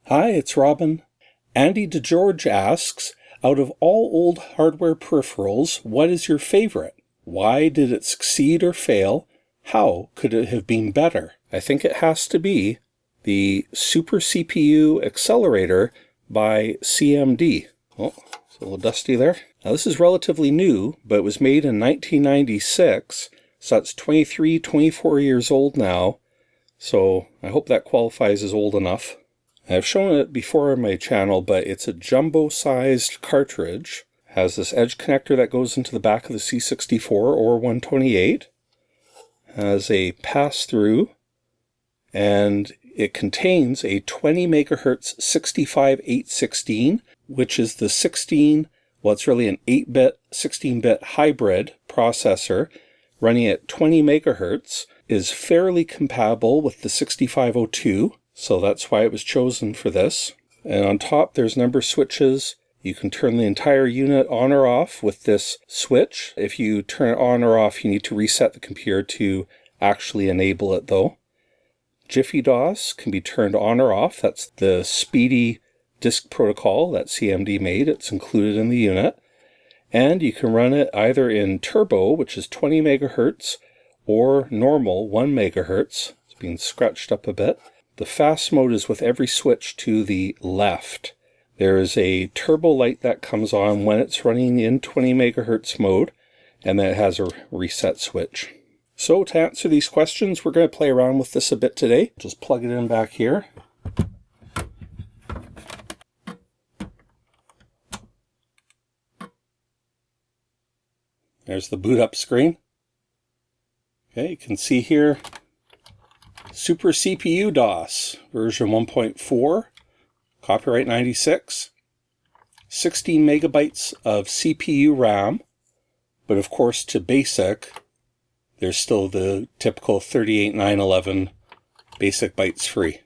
Hi, it's Robin. Andy DeGeorge asks, out of all old hardware peripherals, what is your favorite? Why did it succeed or fail? How could it have been better? I think it has to be the SuperCPU Accelerator by CMD. Oh, it's a little dusty there. Now this is relatively new, but it was made in 1996, so that's 24 years old now. So I hope that qualifies as old enough. I've shown it before on my channel, but it's a jumbo-sized cartridge. It has this edge connector that goes into the back of the C64 or 128. Has a pass-through, and it contains a 20 megahertz 65816, which is the 16, well, it's really an 8-bit, 16-bit hybrid processor running at 20 megahertz, is fairly compatible with the 6502. So that's why it was chosen for this. And on top there's number switches. You can turn the entire unit on or off with this switch. If you turn it on or off, you need to reset the computer to actually enable it though. Jiffy DOS can be turned on or off. That's the speedy disk protocol that CMD made. It's included in the unit. And you can run it either in turbo, which is 20 megahertz, or normal 1 megahertz. It's being scratched up a bit. The fast mode is with every switch to the left. There is a turbo light that comes on when it's running in 20 megahertz mode, and then it has a reset switch. So to answer these questions, we're going to play around with this a bit today. Just plug it in back here. There's the boot up screen. Okay, you can see here SuperCPU DOS version 1.4, copyright 96, 16 megabytes of CPU RAM, but of course to basic, there's still the typical 38,911 basic bytes free.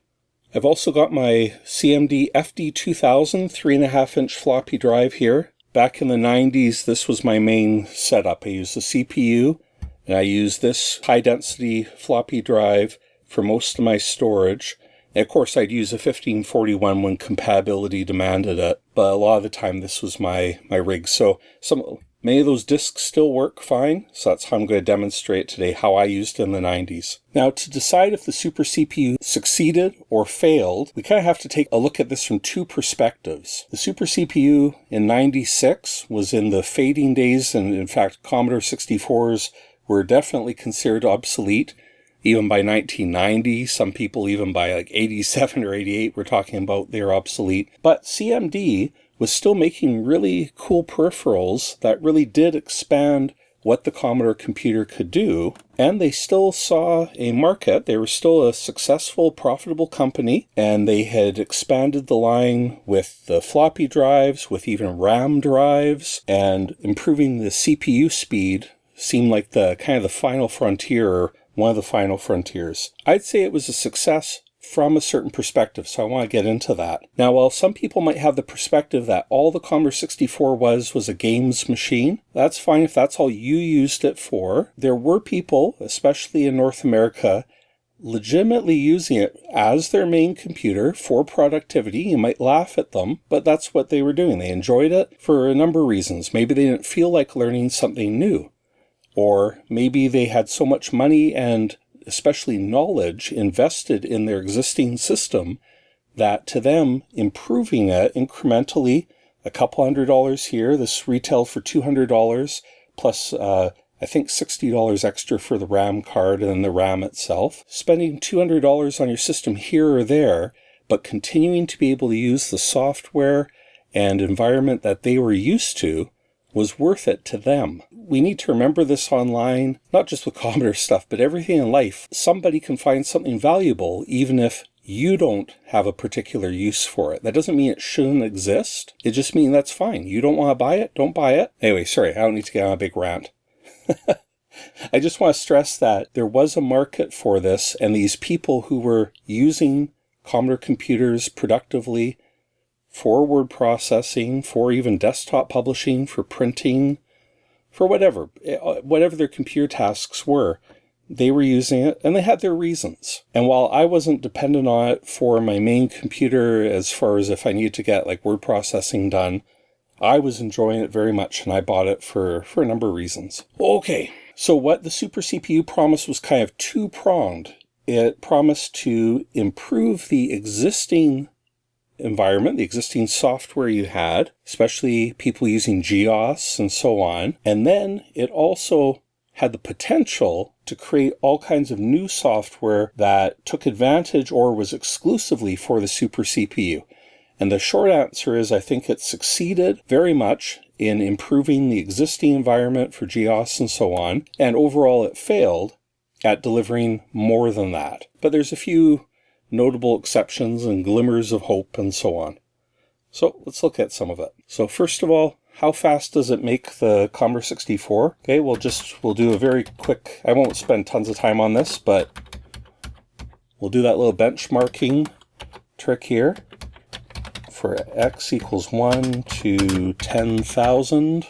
I've also got my CMD FD2000 3.5-inch floppy drive here. Back in the 90s, this was my main setup. I used the CPU, and I used this high-density floppy drive for most of my storage. And of course, I'd use a 1541 when compatibility demanded it, but a lot of the time this was my rig. So many of those disks still work fine, so that's how I'm going to demonstrate today how I used it in the 90s. Now, to decide if the SuperCPU succeeded or failed, we kind of have to take a look at this from two perspectives. The SuperCPU in 96 was in the fading days, and in fact, Commodore 64s were definitely considered obsolete. Even by 1990, some people even by like 87 or 88 were talking about they're obsolete. But CMD was still making really cool peripherals that really did expand what the Commodore computer could do. And they still saw a market. They were still a successful, profitable company. And they had expanded the line with the floppy drives, with even RAM drives, and improving the CPU speed seemed like the kind of the final frontier, or one of the final frontiers. I'd say it was a success from a certain perspective, so I want to get into that. Now, while some people might have the perspective that all the Commodore 64 was a games machine, that's fine if that's all you used it for. There were people, especially in North America, legitimately using it as their main computer for productivity. You might laugh at them, but that's what they were doing. They enjoyed it for a number of reasons. Maybe they didn't feel like learning something new. Or maybe they had so much money and especially knowledge invested in their existing system that to them, improving it incrementally, a couple $100 here, this retailed for $200, plus I think $60 extra for the RAM card and then the RAM itself. Spending $200 on your system here or there, but continuing to be able to use the software and environment that they were used to was worth it to them. We need to remember this online, not just with Commodore stuff, but everything in life. Somebody can find something valuable even if you don't have a particular use for it. That doesn't mean it shouldn't exist. It just means that's fine. You don't want to buy it, don't buy it. Anyway, sorry, I don't need to get on a big rant. I just want to stress that there was a market for this, and these people who were using Commodore computers productively for word processing, for even desktop publishing, for printing, for whatever their computer tasks were, they were using it, and they had their reasons. And while I wasn't dependent on it for my main computer as far as if I needed to get like word processing done, I was enjoying it very much, and I bought it for a number of reasons. Okay, so what the SuperCPU promised was kind of two-pronged. It promised to improve the existing environment, the existing software you had, especially people using GEOS and so on. And then it also had the potential to create all kinds of new software that took advantage or was exclusively for the SuperCPU. And the short answer is I think it succeeded very much in improving the existing environment for GEOS and so on. And overall it failed at delivering more than that. But there's a few notable exceptions and glimmers of hope and so on. So let's look at some of it. So first of all, how fast does it make the Commodore 64? Okay, we'll do a very quick, I won't spend tons of time on this, but we'll do that little benchmarking trick here for x equals 1 to 10,000.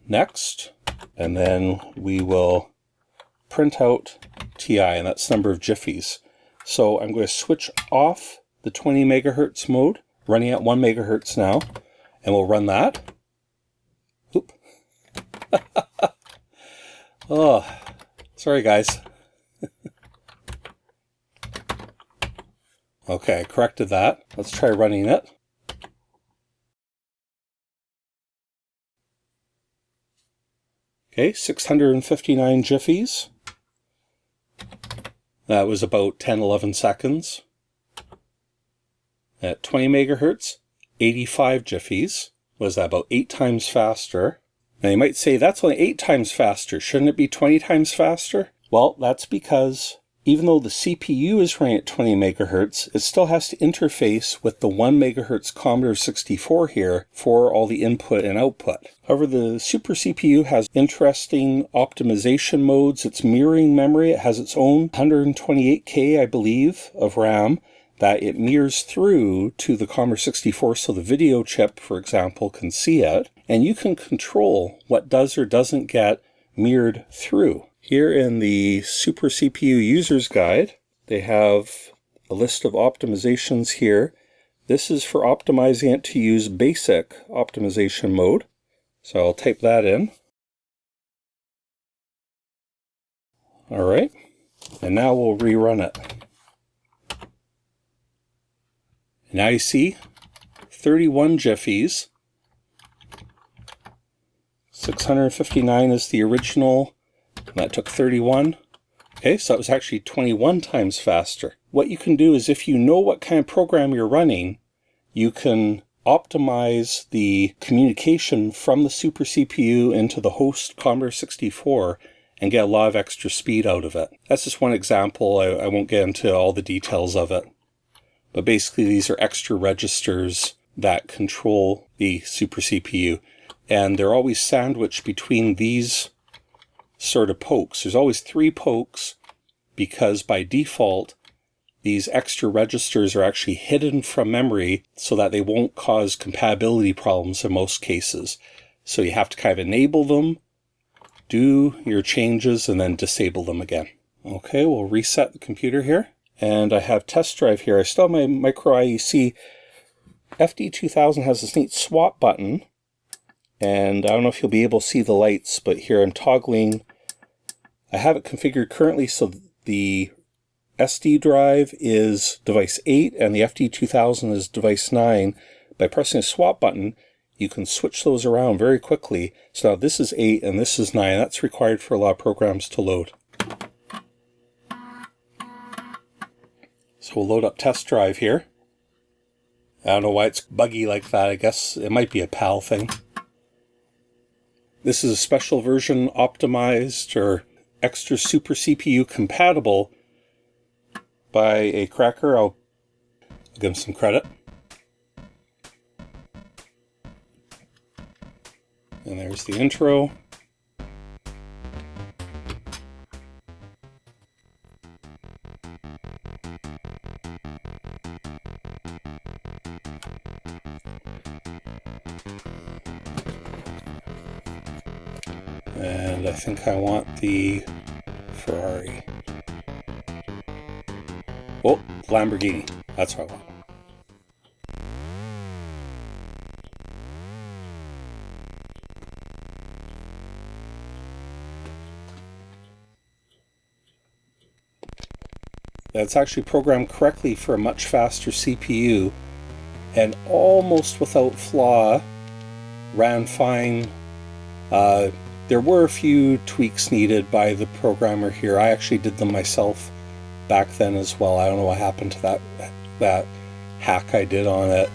Next, and then we will print out TI, and that's number of jiffies. So I'm going to switch off the 20 megahertz mode, running at 1 megahertz now, and we'll run that. Oop. Oh, sorry guys. Okay, I corrected that. Let's try running it. Okay, 659 jiffies. That was about 10-11 seconds. At 20 megahertz, 85 jiffies. Was that about 8 times faster? Now you might say, that's only 8 times faster. Shouldn't it be 20 times faster? Well, that's because even though the CPU is running at 20 megahertz, it still has to interface with the 1 megahertz Commodore 64 here for all the input and output. However, the SuperCPU has interesting optimization modes. It's mirroring memory. It has its own 128K, I believe, of RAM that it mirrors through to the Commodore 64 so the video chip, for example, can see it. And you can control what does or doesn't get mirrored through. Here in the SuperCPU User's Guide, they have a list of optimizations here. This is for optimizing it to use basic optimization mode. So I'll type that in. All right, and now we'll rerun it. And now you see 31 jiffies. 659 is the original. That took 31. Okay, so that was actually 21 times faster. What you can do is if you know what kind of program you're running, you can optimize the communication from the SuperCPU into the host Commodore 64 and get a lot of extra speed out of it. That's just one example. I won't get into all the details of it. But basically these are extra registers that control the SuperCPU. And they're always sandwiched between these sort of pokes. There's always 3 pokes because by default these extra registers are actually hidden from memory so that they won't cause compatibility problems in most cases. So you have to kind of enable them, do your changes, and then disable them again. Okay, we'll reset the computer here. And I have test drive here. I still have my micro IEC. FD2000 has this neat swap button. And I don't know if you'll be able to see the lights, but here I'm toggling. I have it configured currently so the SD drive is device 8 and the FD2000 is device 9. By pressing a swap button, you can switch those around very quickly. So now this is 8 and this is 9. That's required for a lot of programs to load. So we'll load up test drive here. I don't know why it's buggy like that. I guess it might be a PAL thing. This is a special version optimized or extra SuperCPU compatible by a cracker. I'll give him some credit. And there's the intro. And I think I want the Ferrari. Oh, Lamborghini. That's what I want. That's actually programmed correctly for a much faster CPU and almost without flaw. Ran fine. There were a few tweaks needed by the programmer here. I actually did them myself back then as well. I don't know what happened to that hack I did on it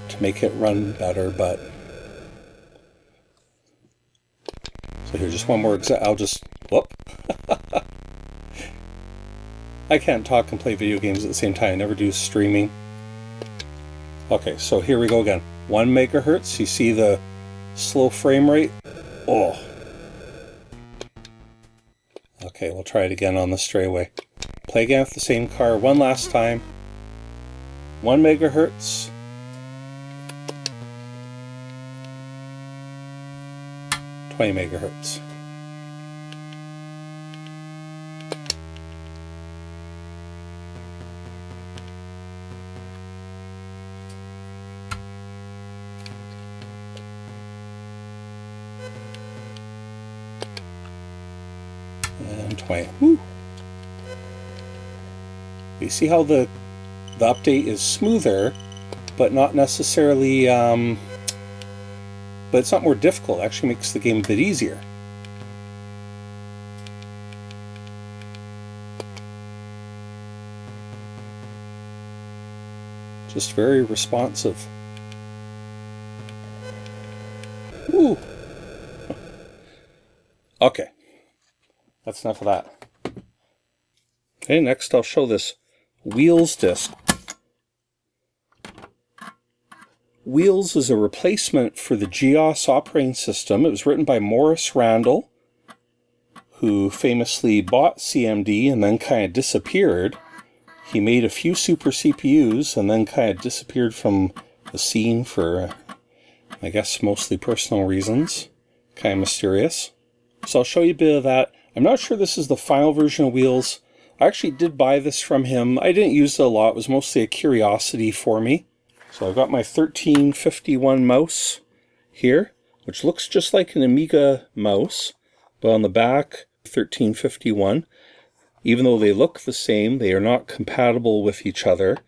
to make it run better, but so here's just one more I'll just whoop. I can't talk and play video games at the same time. I never do streaming. Okay, so here we go again. 1 megahertz. You see the slow frame rate? Oh. Okay, we'll try it again on the straightaway. Play again with the same car one last time. 1 megahertz. $20 megahertz. And 20. Woo. You see how the update is smoother, but not necessarily, but it's not more difficult. It actually makes the game a bit easier. Just very responsive. Woo. Okay. That's enough of that. Okay, next I'll show this Wheels disk. Wheels is a replacement for the GEOS operating system. It was written by Morris Randall, who famously bought CMD and then kind of disappeared. He made a few super CPUs and then kind of disappeared from the scene for, I guess, mostly personal reasons. Kind of mysterious. So I'll show you a bit of that. I'm not sure this is the final version of Wheels. I actually did buy this from him. I didn't use it a lot. It was mostly a curiosity for me. So I've got my 1351 mouse here, which looks just like an Amiga mouse, but on the back, 1351. Even though they look the same, they are not compatible with each other.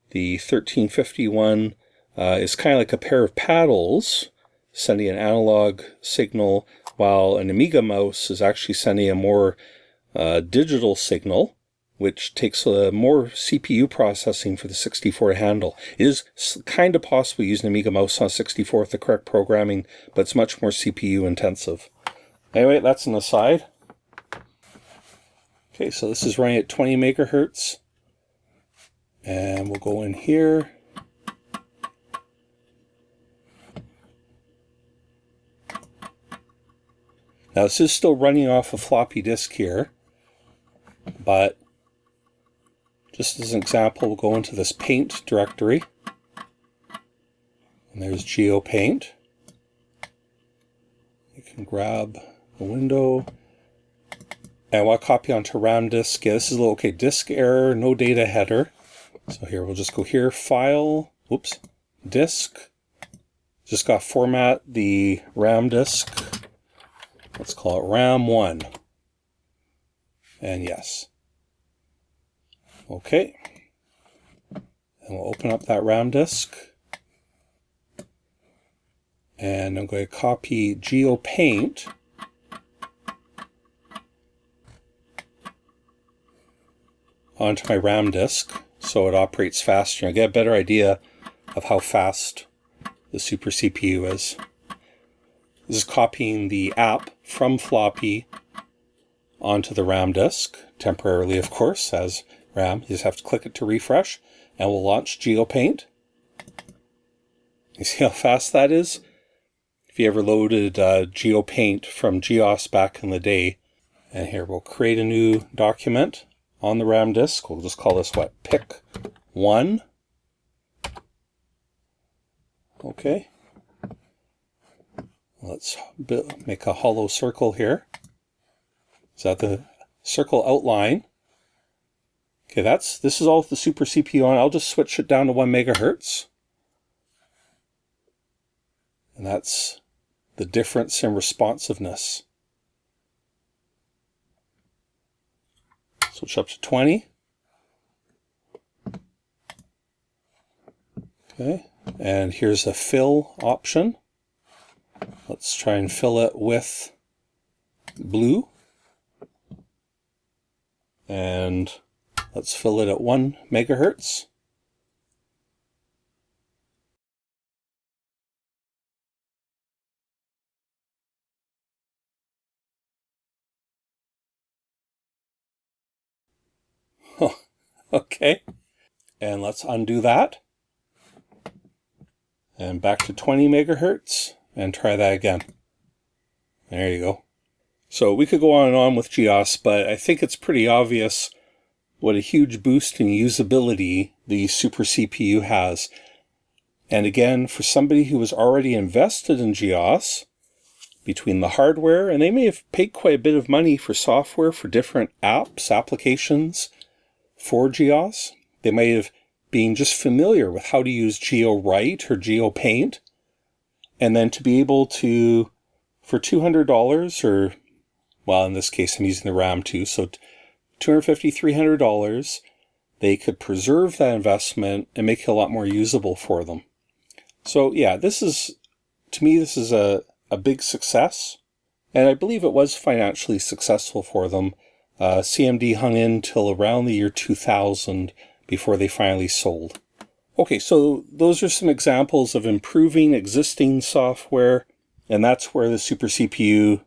The 1351 is kind of like a pair of paddles, sending an analog signal, while an Amiga mouse is actually sending a more digital signal, which takes more CPU processing for the 64 to handle. It is kind of possible using an Amiga mouse on 64 with the correct programming, but it's much more CPU intensive. Anyway, that's an aside. Okay, so this is running at 20 megahertz. And we'll go in here. Now this is still running off a floppy disk here, but just as an example, we'll go into this paint directory. And there's GeoPaint. You can grab the window. And I want to copy onto RAM disk. Yeah, this is a little, okay, disk error, no data header. So here, we'll just go here, File, whoops, Disk. Just got to format the RAM disk. Let's call it RAM1. And yes. Okay. And we'll open up that RAM disk. And I'm going to copy GeoPaint onto my RAM disk so it operates faster. I get a better idea of how fast the Super CPU is. This is copying the app from floppy onto the RAM disk, temporarily of course, as RAM. You just have to click it to refresh, and we'll launch GeoPaint. You see how fast that is? If you ever loaded GeoPaint from GEOS back in the day. And here we'll create a new document on the RAM disk. We'll just call this what? Pick 1. Okay. Let's make a hollow circle here. Is that the circle outline. Okay, this is all with the Super CPU on. I'll just switch it down to 1 megahertz. And that's the difference in responsiveness. Switch up to 20. Okay, and here's a fill option. Let's try and fill it with blue. And let's fill it at 1 megahertz. Oh, okay. And let's undo that. And back to 20 megahertz and try that again. There you go. So we could go on and on with GEOS, but I think it's pretty obvious what a huge boost in usability the Super CPU has. And again, for somebody who was already invested in GEOS, between the hardware, and they may have paid quite a bit of money for software for different applications for GEOS, they might have been just familiar with how to use GeoWrite or GeoPaint, and then to be able to, for $200, or, well, in this case I'm using the RAM too, so $250, $300, they could preserve that investment and make it a lot more usable for them. So yeah, to me, this is a big success, and I believe it was financially successful for them. CMD hung in till around the year 2000 before they finally sold. Okay, so those are some examples of improving existing software, and that's where the Super CPU,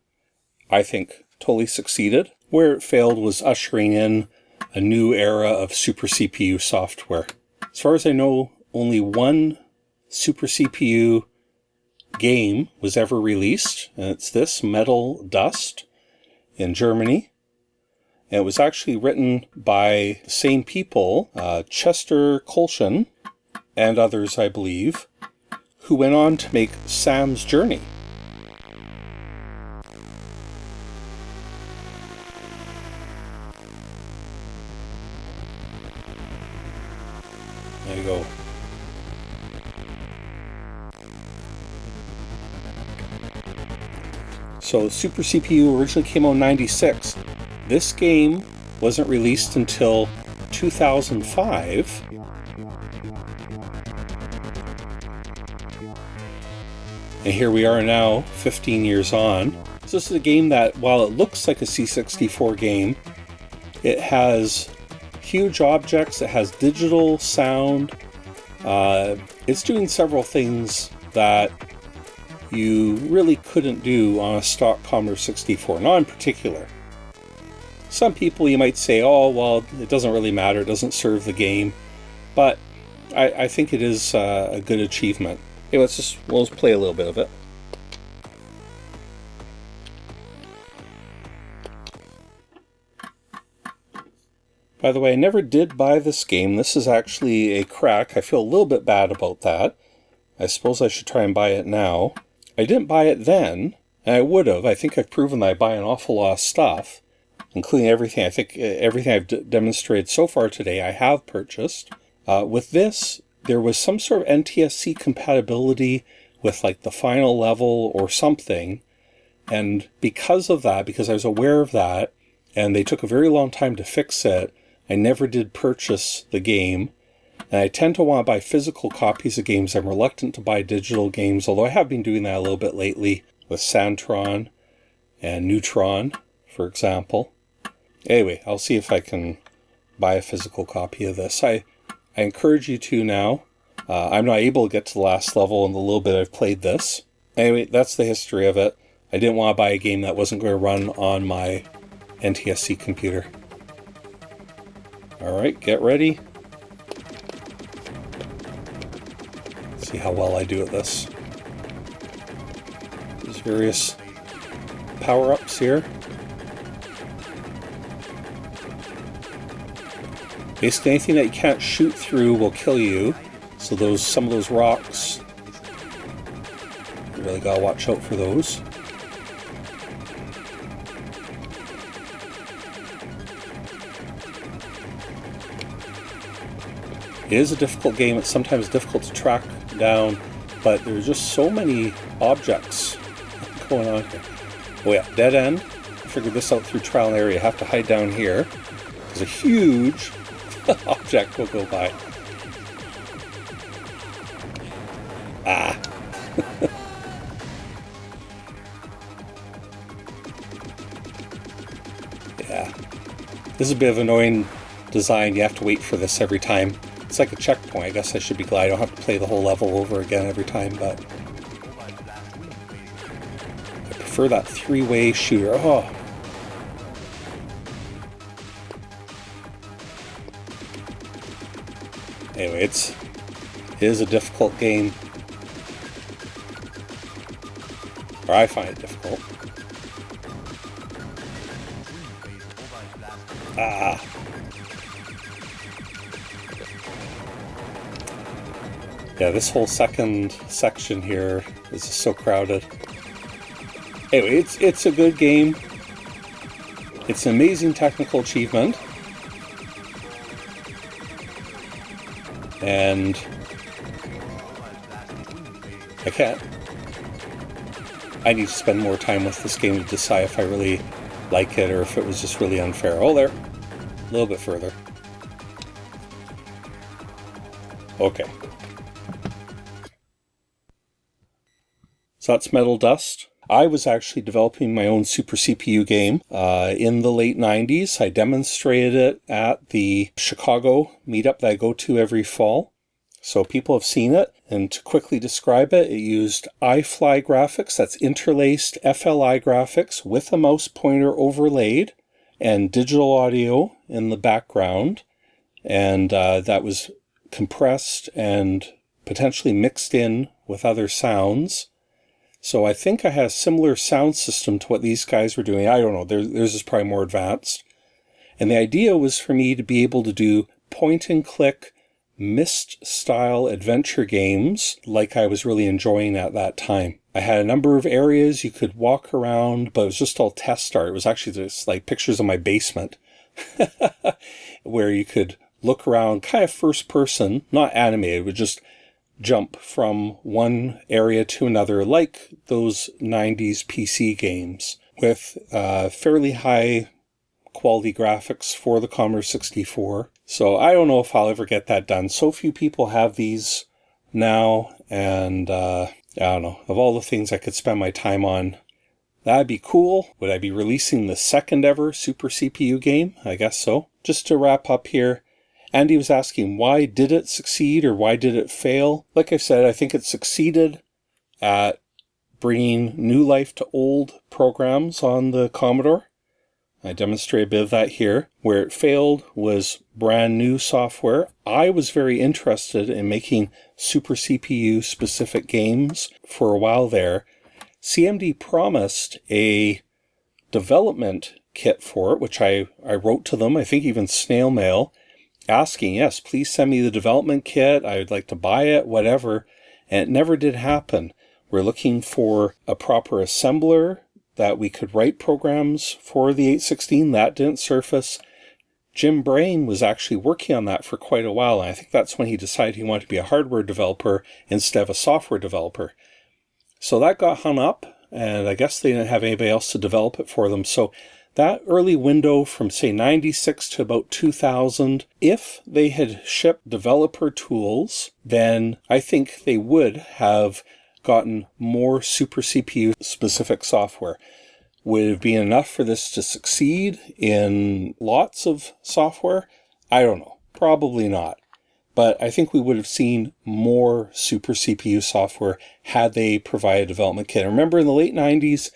I think, totally succeeded. Where it failed was ushering in a new era of Super CPU software. As far as I know, only one Super CPU game was ever released, and it's this, Metal Dust, in Germany. And it was actually written by the same people, Chester Kolschen and others, I believe, who went on to make Sam's Journey. There you go. So Super CPU originally came out in '96. This game wasn't released until 2005. And here we are now, 15 years on. So this is a game that, while it looks like a C64 game, it has huge objects, it has digital sound. It's doing several things that you really couldn't do on a stock Commodore 64, not in particular. Some people, you might say, oh, well, it doesn't really matter, it doesn't serve the game, but I think it is a good achievement. Okay, we'll play a little bit of it. By the way, I never did buy this game. This is actually a crack. I feel a little bit bad about that. I suppose I should try and buy it now. I didn't buy it then, and I would have. I think I've proven that I buy an awful lot of stuff, including everything. I think everything I've demonstrated so far today I have purchased. With this, there was some sort of NTSC compatibility with like the final level or something, and because of that, because I was aware of that, and they took a very long time to fix it, I never did purchase the game. And I tend to want to buy physical copies of games. I'm reluctant to buy digital games, although I have been doing that a little bit lately with Santron and Neutron, for example. Anyway, I'll see if I can buy a physical copy of this. I encourage you to now. I'm not able to get to the last level in the little bit I've played this. Anyway, that's the history of it. I didn't want to buy a game that wasn't going to run on my NTSC computer. Alright, get ready. See how well I do at this. There's various power-ups here. Basically anything that you can't shoot through will kill you. So some of those rocks, you really gotta watch out for those. It is a difficult game. It's sometimes difficult to track down, but there's just so many objects going on here. Oh yeah, dead end. I figured this out through trial and error. You have to hide down here. There's a huge object will go by. Ah. Yeah. This is a bit of an annoying design. You have to wait for this every time. It's like a checkpoint. I guess I should be glad I don't have to play the whole level over again every time, but I prefer that three-way shooter. Oh. Anyway, it is a difficult game. Or I find it difficult. Ah. Yeah, this whole second section here is just so crowded. Anyway, it's a good game. It's an amazing technical achievement. And I need to spend more time with this game to decide if I really like it or if it was just really unfair. Oh, there. A little bit further. Okay. So that's Metal Dust. I was actually developing my own SuperCPU game in the late 90s. I demonstrated it at the Chicago meetup that I go to every fall. So people have seen it. And to quickly describe it, it used iFly graphics, that's interlaced FLI graphics with a mouse pointer overlaid and digital audio in the background. And that was compressed and potentially mixed in with other sounds. So I think I had a similar sound system to what these guys were doing. I don't know, theirs is probably more advanced. And the idea was for me to be able to do point-and-click Myst-style adventure games like I was really enjoying at that time. I had a number of areas you could walk around, but it was just all test art. It was actually just like pictures of my basement where you could look around kind of first person, not animated, but just jump from one area to another like those 90s PC games with fairly high quality graphics for the Commodore 64. So I don't know if I'll ever get that done. So few people have these now, and I don't know, of all the things I could spend my time on, that'd be cool. Would I be releasing the second ever SuperCPU game? I guess so. Just to wrap up here, Andy was asking, why did it succeed or why did it fail? Like I said, I think it succeeded at bringing new life to old programs on the Commodore. I demonstrate a bit of that here. Where it failed was brand new software. I was very interested in making SuperCPU specific games for a while there. CMD promised a development kit for it, which I wrote to them, I think even snail mail, asking, yes, please send me the development kit. I would like to buy it, whatever. And it never did happen. We're looking for a proper assembler that we could write programs for the 816. That didn't surface. Jim Brain was actually working on that for quite a while, and I think that's when he decided he wanted to be a hardware developer instead of a software developer. So that got hung up, and I guess they didn't have anybody else to develop it for them. So that early window from, say, 96 to about 2000, if they had shipped developer tools, then I think they would have gotten more SuperCPU specific software. Would it be enough for this to succeed in lots of software? I don't know. Probably not. But I think we would have seen more SuperCPU software had they provided a development kit. Remember, in the late 90s,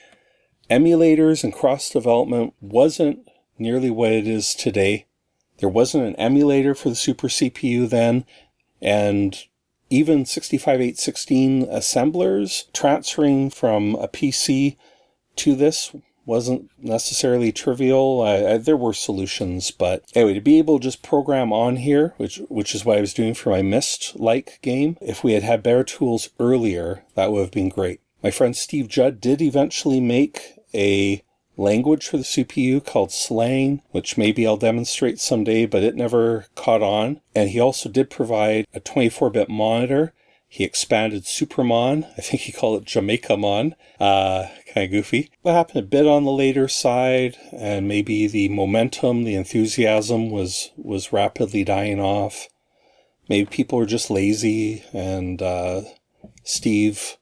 emulators and cross-development wasn't nearly what it is today. There wasn't an emulator for the SuperCPU then, and even 65816 assemblers transferring from a PC to this wasn't necessarily trivial. There were solutions, but anyway, to be able to just program on here, which is what I was doing for my Myst-like game, if we had had better tools earlier, that would have been great. My friend Steve Judd did eventually make a language for the CPU called slang, which maybe I'll demonstrate someday, but it never caught on. And he also did provide a 24-bit monitor. He expanded Supermon. I think he called it Jamaica Mon. Kind of goofy. What happened a bit on the later side, and maybe the momentum, the enthusiasm was rapidly dying off. Maybe people were just lazy, and Steve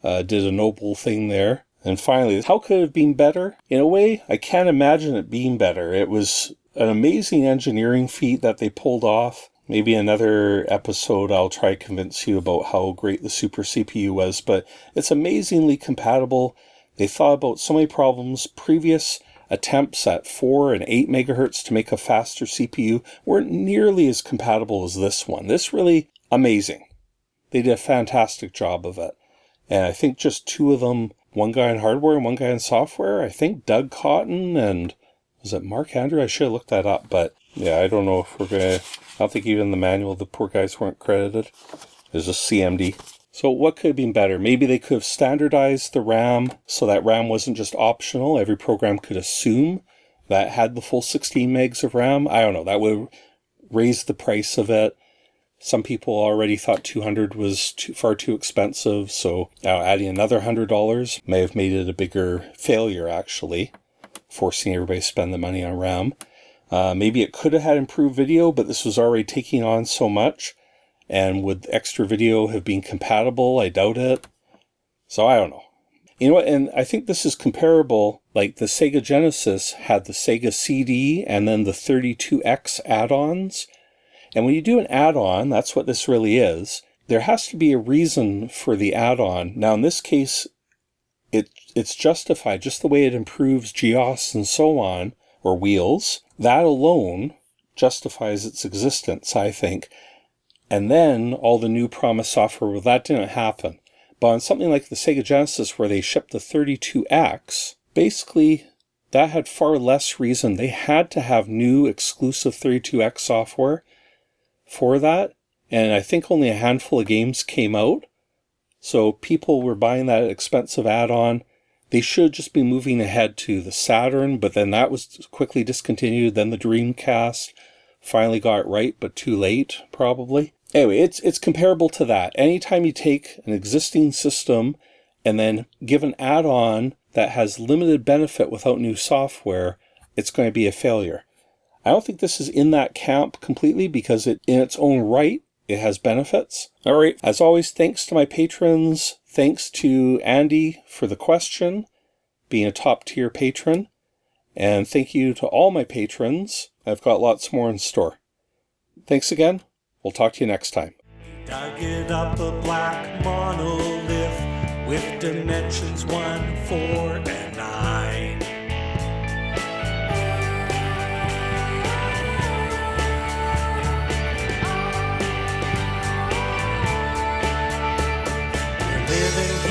did a noble thing there. And finally, how could it have been better? In a way, I can't imagine it being better. It was an amazing engineering feat that they pulled off. Maybe another episode I'll try to convince you about how great the SuperCPU was, but it's amazingly compatible. They thought about so many problems. Previous attempts at 4 and 8 megahertz to make a faster CPU weren't nearly as compatible as this one. This really amazing. They did a fantastic job of it. And I think just two of them, one guy in hardware and one guy in software, I think Doug Cotton and, was it Mark Andrew? I should have looked that up, but yeah, I don't know if we're going to, I don't think even in the manual the poor guys weren't credited. There's a CMD. So what could have been better? Maybe they could have standardized the RAM so that RAM wasn't just optional. Every program could assume that had the full 16 megs of RAM. I don't know. That would raise the price of it. Some people already thought 200 was far too expensive, so now adding another $100 may have made it a bigger failure, actually, forcing everybody to spend the money on RAM. Maybe it could have had improved video, but this was already taking on so much. And would extra video have been compatible? I doubt it. So I don't know. You know what? And I think this is comparable. Like the Sega Genesis had the Sega CD and then the 32X add-ons. And when you do an add-on, that's what this really is. There has to be a reason for the add-on. Now in this case, it's justified just the way it improves GEOS and so on, or wheels. That alone justifies its existence, I think. And then all the new promised software, well, that didn't happen. But on something like the Sega Genesis where they shipped the 32X, basically that had far less reason. They had to have new exclusive 32X software for that. And I think only a handful of games came out. So people were buying that expensive add-on. They should just be moving ahead to the Saturn, but then that was quickly discontinued. Then the Dreamcast finally got it right, but too late, probably. Anyway, it's comparable to that. Anytime you take an existing system and then give an add-on that has limited benefit without new software, it's going to be a failure. I don't think this is in that camp completely because in its own right, it has benefits. All right, as always, thanks to my patrons. Thanks to Andy for the question, being a top-tier patron. And thank you to all my patrons. I've got lots more in store. Thanks again. We'll talk to you next time. Dug it up a black monolith with dimensions 1, 4, and 9. We're living